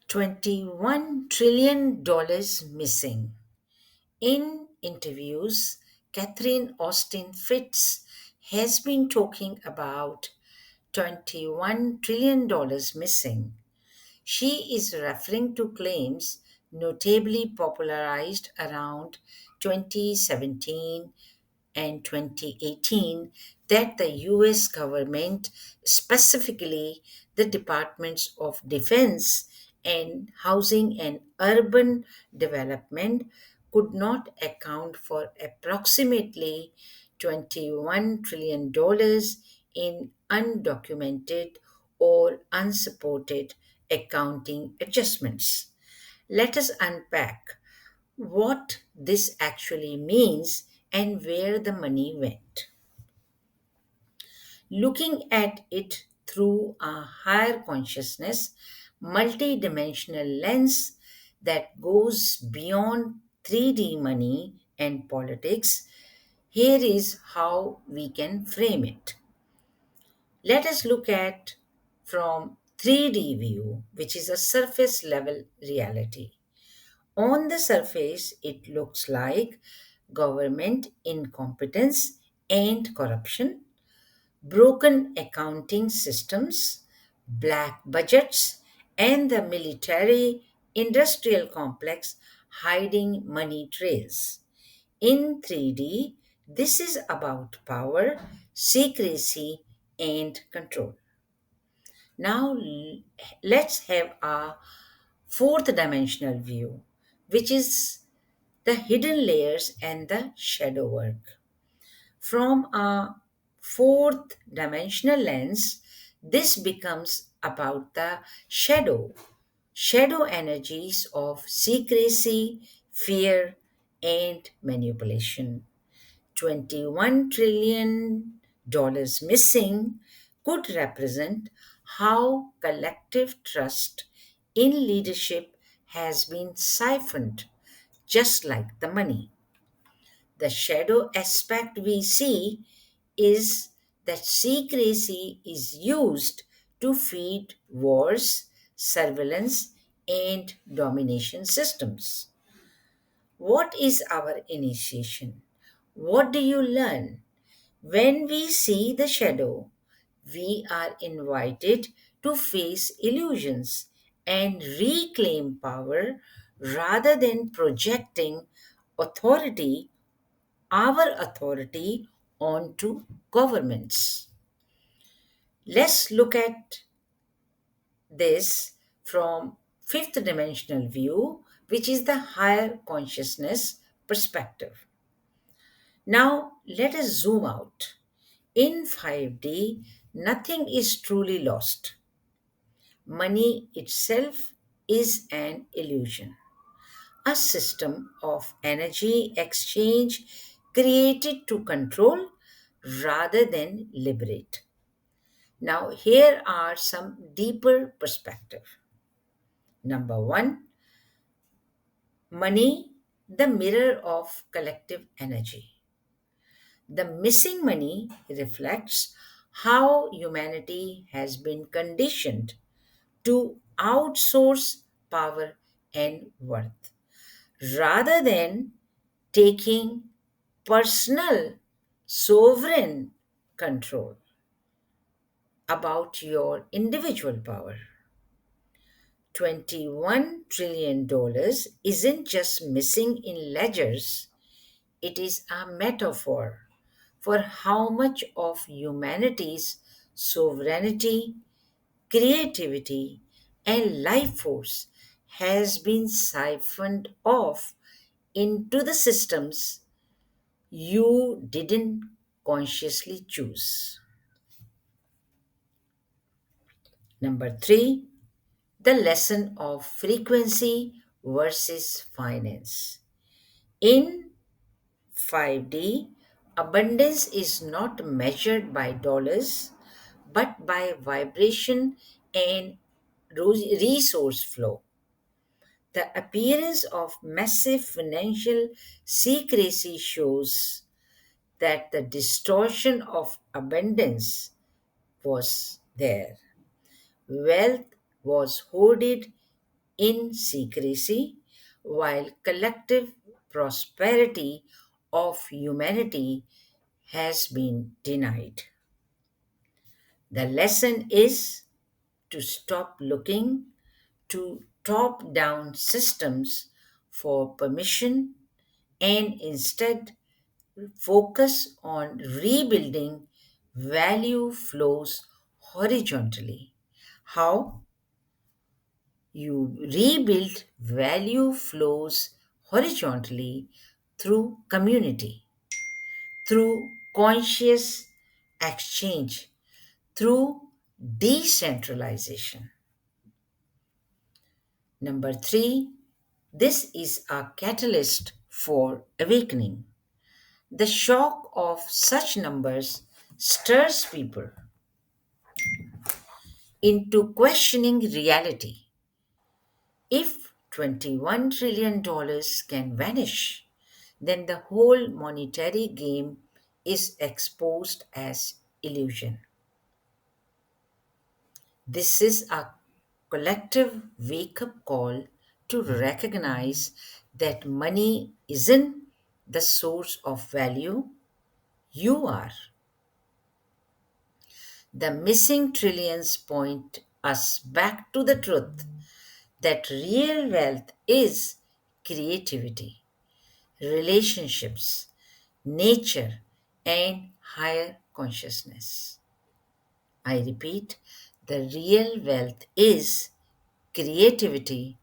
$21 trillion missing. In interviews, Catherine Austin Fitts has been talking about $21 trillion missing. She is referring to claims notably popularized around 2017 and 2018 that the US government, specifically the Departments of Defense and Housing and Urban Development, could not account for approximately $21 trillion in undocumented or unsupported accounting adjustments. Let us unpack what this actually means and where the money went. Looking at it through a higher consciousness, multidimensional lens that goes beyond 3D money and politics, here is how we can frame it. Let us look at from 3D view, which is a surface level reality. On the surface, it looks like government incompetence and corruption, broken accounting systems, black budgets, and the military industrial complex hiding money trails. In 3D, this is about power, secrecy, and control. Now, let's have a fourth dimensional view, which is the hidden layers and the shadow work. From a fourth dimensional lens, this becomes about the shadow energies of secrecy, fear, and manipulation. $21 trillion missing could represent how collective trust in leadership has been siphoned, just like the money. The shadow aspect we see is that secrecy is used to feed wars, surveillance, and domination systems. What is our initiation? What do you learn? When we see the shadow, we are invited to face illusions and reclaim power rather than projecting authority, our authority, onto governments. Let's look at this from fifth dimensional view, which is the higher consciousness perspective. Now, let us zoom out. In 5D, nothing is truly lost. Money itself is an illusion, a system of energy exchange created to control rather than liberate. Now, here are some deeper perspective. Number one, money, the mirror of collective energy. The missing money reflects how humanity has been conditioned to outsource power and worth rather than taking personal sovereign control about your individual power. $21 trillion isn't just missing in ledgers, it is a metaphor for how much of humanity's sovereignty, creativity, and life force has been siphoned off into the systems you didn't consciously choose. Number three, the lesson of frequency versus finance. In 5D, abundance is not measured by dollars but by vibration and resource flow. The appearance of massive financial secrecy shows that the distortion of abundance was there. Wealth was hoarded in secrecy, while collective prosperity of humanity has been denied. The lesson is to stop looking to top down systems for permission and instead focus on rebuilding value flows horizontally. How? You rebuild value flows horizontally through community, through conscious exchange, through decentralization. Number three, this is a catalyst for awakening. The shock of such numbers stirs people into questioning reality. If $21 trillion can vanish, then the whole monetary game is exposed as illusion. This is a collective wake up call to recognize that money isn't the source of value, you are. The missing trillions point us back to the truth that real wealth is creativity, relationships, nature, and higher consciousness. I repeat, the real wealth is creativity,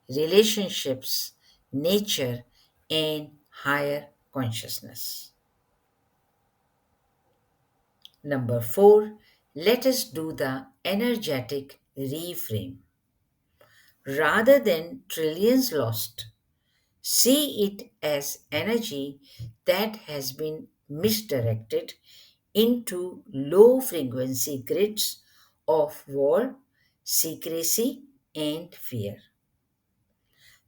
relationships, nature, and higher consciousness. Number four, let us do the energetic reframe. Rather than trillions lost, see it as energy that has been misdirected into low frequency grids of war, secrecy, and fear.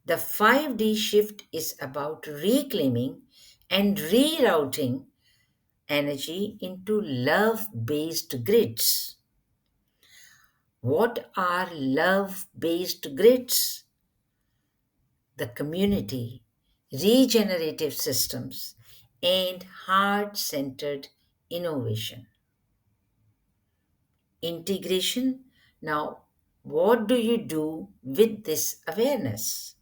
The 5D shift is about reclaiming and rerouting energy into love based grids. What are love based grids? The community, regenerative systems, and heart centered innovation. Integration. Now, what do you do with this awareness?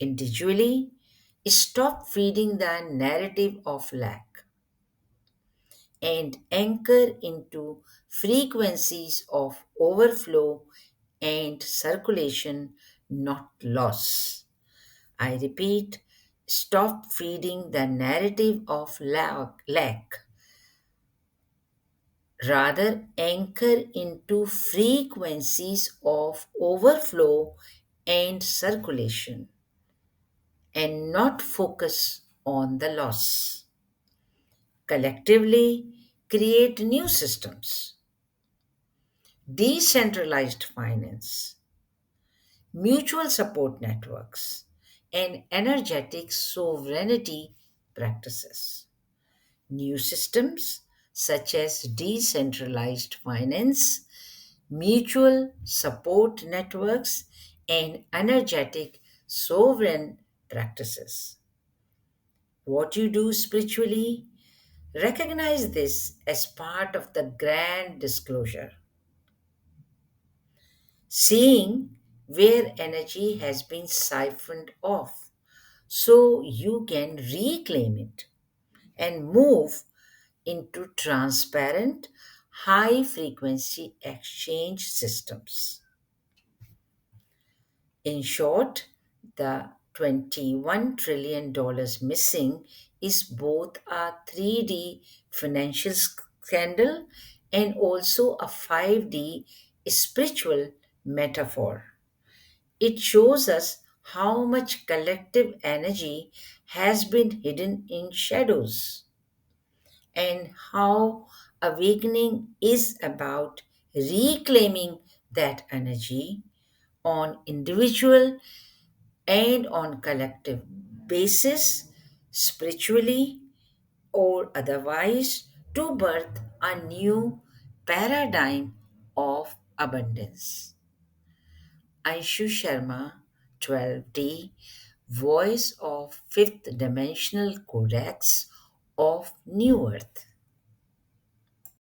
Individually, stop feeding the narrative of lack and anchor into frequencies of overflow and circulation, not loss. I repeat, stop feeding the narrative of lack. Rather, anchor into frequencies of overflow and circulation and not focus on the loss. Collectively, create new systems, decentralized finance, mutual support networks, and energetic sovereignty practices. New systems such as decentralized finance, mutual support networks, and energetic sovereign practices. What you do spiritually, recognize this as part of the grand disclosure. Seeing where energy has been siphoned off so you can reclaim it and move into transparent, high frequency exchange systems. In short, the $21 trillion missing is both a 3D financial scandal and also a 5D spiritual metaphor. It shows us how much collective energy has been hidden in shadows and how awakening is about reclaiming that energy on individual and on collective basis, spiritually or otherwise, to birth a new paradigm of abundance. Anshu Sharma, 12D, voice of fifth dimensional codex of New Earth.